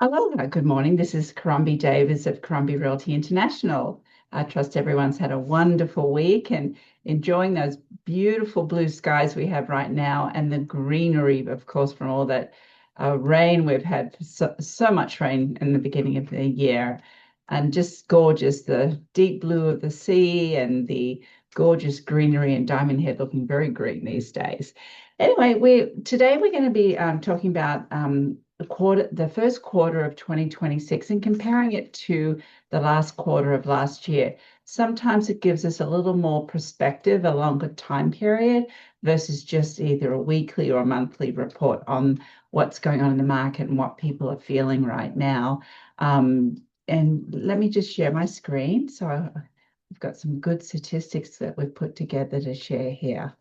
Aloha, good morning. This is Karumbi Davis of Karumbi Realty International. I trust everyone's had a wonderful week and enjoying those beautiful blue skies we have right now and the greenery, of course, from all that rain we've had, so much rain in the beginning of the year. And just gorgeous, the deep blue of the sea and the gorgeous greenery and Diamond Head looking very green these days. Anyway, today we're going to be talking about the first quarter of 2026 and comparing it to the last quarter of last year. Sometimes it gives us a little more perspective, a longer time period versus just either a weekly or a monthly report on what's going on in the market and what people are feeling right now. And let me just share my screen. So I've got some good statistics that we've put together to share here.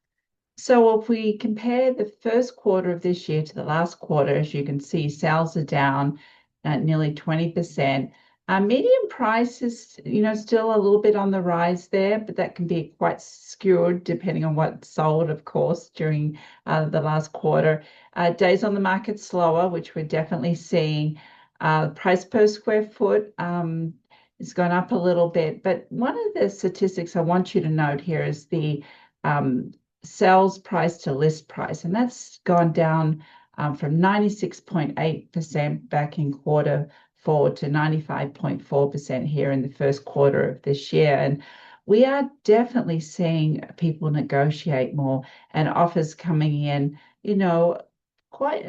So if we compare the first quarter of this year to the last quarter, as you can see, sales are down at nearly 20%. Median price is, still a little bit on the rise there, but that can be quite skewed depending on what sold, of course, during the last quarter. Days on the market slower, which we're definitely seeing. Price per square foot has gone up a little bit. But one of the statistics I want you to note here is the sales price to list price, and that's gone down from 96.8% back in quarter four to 95.4% here in the first quarter of this year. And we are definitely seeing people negotiate more and offers coming in,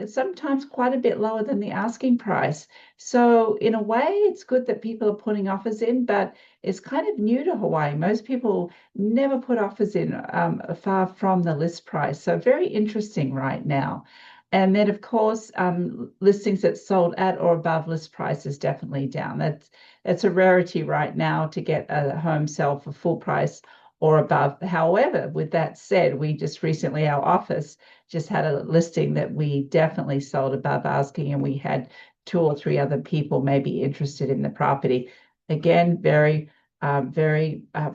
sometimes quite a bit lower than the asking price. So in a way, it's good that people are putting offers in, but it's kind of new to Hawaii. Most people never put offers in far from the list price. So very interesting right now. And then, of course, listings that sold at or above list price is definitely down. That's a rarity right now to get a home sell for full price or above. However, with that said, we just recently, our office just had a listing that we definitely sold above asking, and we had two or three other people maybe interested in the property. Again, very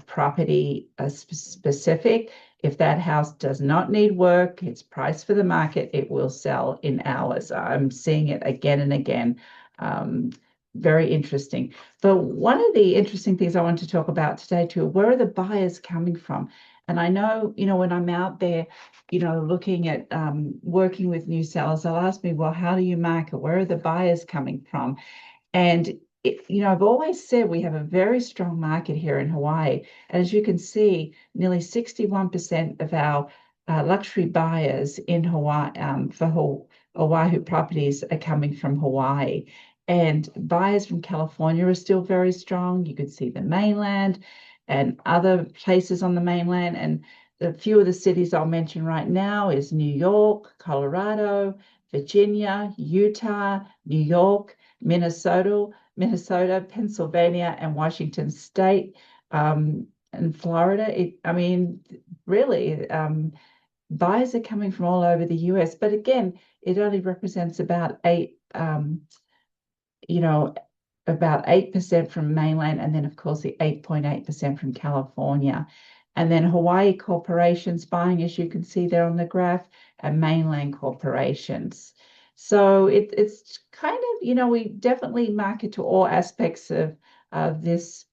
property specific. If that house does not need work, it's priced for the market, it will sell in hours. I'm seeing it again and again. Very interesting. But one of the interesting things I want to talk about today too, where are the buyers coming from? And I know, when I'm out there, looking at working with new sellers, they'll ask me, well, how do you market? Where are the buyers coming from? And I've always said we have a very strong market here in Hawaii. And as you can see, nearly 61% of our luxury buyers in Hawaii for Oʻahu properties are coming from Hawaii. And buyers from California are still very strong. You could see the mainland and other places on the mainland. And a few of the cities I'll mention right now is New York, Colorado, Virginia, Utah, New York, Minnesota, Pennsylvania, and Washington State, and Florida. Really, buyers are coming from all over the US. But again, it only represents about 8% from mainland, and then of course the 8.8% from California. And then Hawaii corporations buying, as you can see there on the graph, and mainland corporations. So it's kind of, we definitely market to all aspects of this,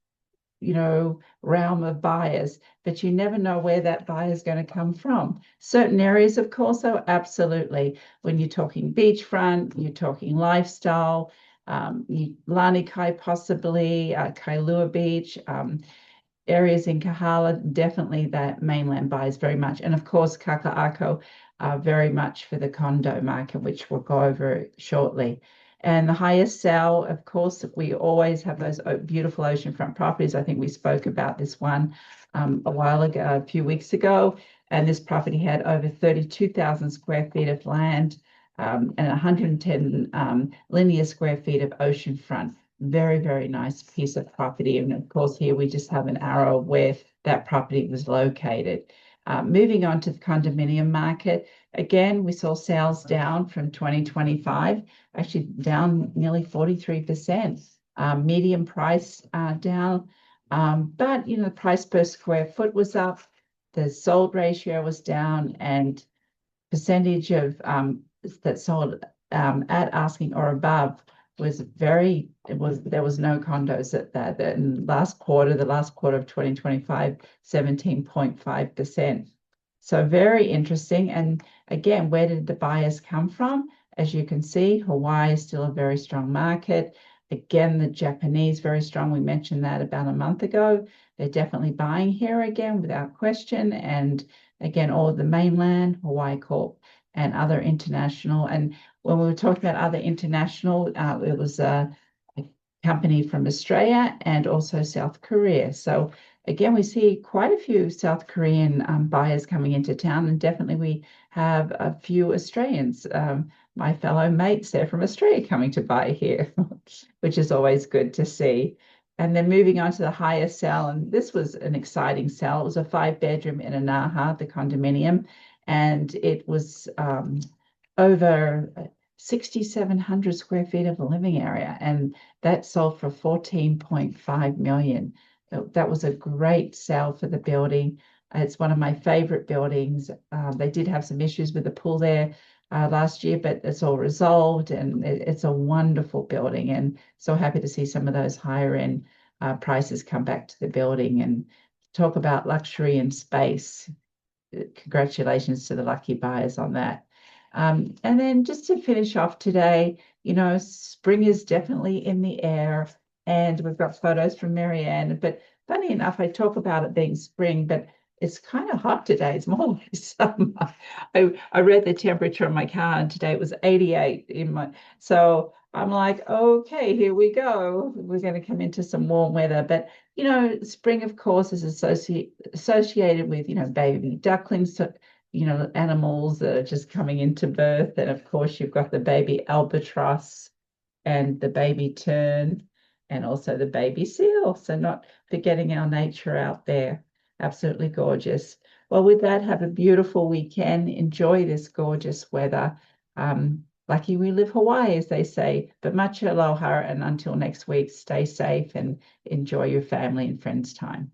realm of buyers, but you never know where that buyer is going to come from. Certain areas, of course, though, absolutely. When you're talking beachfront, you're talking lifestyle, Lanikai possibly, Kailua Beach, areas in Kahala, definitely that mainland buys very much. And of course, Kaka'ako, very much for the condo market, which we'll go over shortly. And the highest sale, of course, we always have those beautiful oceanfront properties. I think we spoke about this one a while ago, a few weeks ago. And this property had over 32,000 square feet of land and 110 linear square feet of oceanfront. Very, very nice piece of property. And of course, here we just have an arrow where that property was located. Moving on to the condominium market, again, we saw sales down from 2025, actually down nearly 43%. Median price down, but the price per square foot was up, the sold ratio was down, and percentage of that sold at asking or above there was no condos at that. In the last quarter of 2025, 17.5%. So very interesting. And again, where did the buyers come from? As you can see, Hawaii is still a very strong market. Again, the Japanese very strong. We mentioned that about a month ago. They're definitely buying here again without question. And again, all of the mainland, Hawaii Corp, and other international. And when we were talking about other international, it was a company from Australia and also South Korea. So again, we see quite a few South Korean buyers coming into town, and definitely we have a few Australians, my fellow mates there from Australia coming to buy here, which is always good to see. And then moving on to the higher sell, and this was an exciting sell. It was a 5-bedroom in Anaha, the condominium, and it was over 6,700 square feet of a living area, and that sold for 14.5 million. That was a great sale for the building. It's one of my favorite buildings. They did have some issues with the pool there last year, but it's all resolved, and it's a wonderful building, and so happy to see some of those higher end prices come back to the building. And talk about luxury and space. Congratulations to the lucky buyers on that. And then just to finish off today, spring is definitely in the air, and we've got photos from Marianne. But funny enough, I talk about it being spring, but it's kind of hot today. It's more like summer. I read the temperature on my car, and today it was 88 so I'm like, okay, here we go. We're going to come into some warm weather. But spring, of course, is associated with baby ducklings, animals that are just coming into birth. And of course, you've got the baby albatross and the baby tern and also the baby seal. So not forgetting our nature out there. Absolutely gorgeous. Well, with that, have a beautiful weekend. Enjoy this gorgeous weather. Lucky we live Hawaii, as they say. But much aloha, and until next week, stay safe and enjoy your family and friends' time.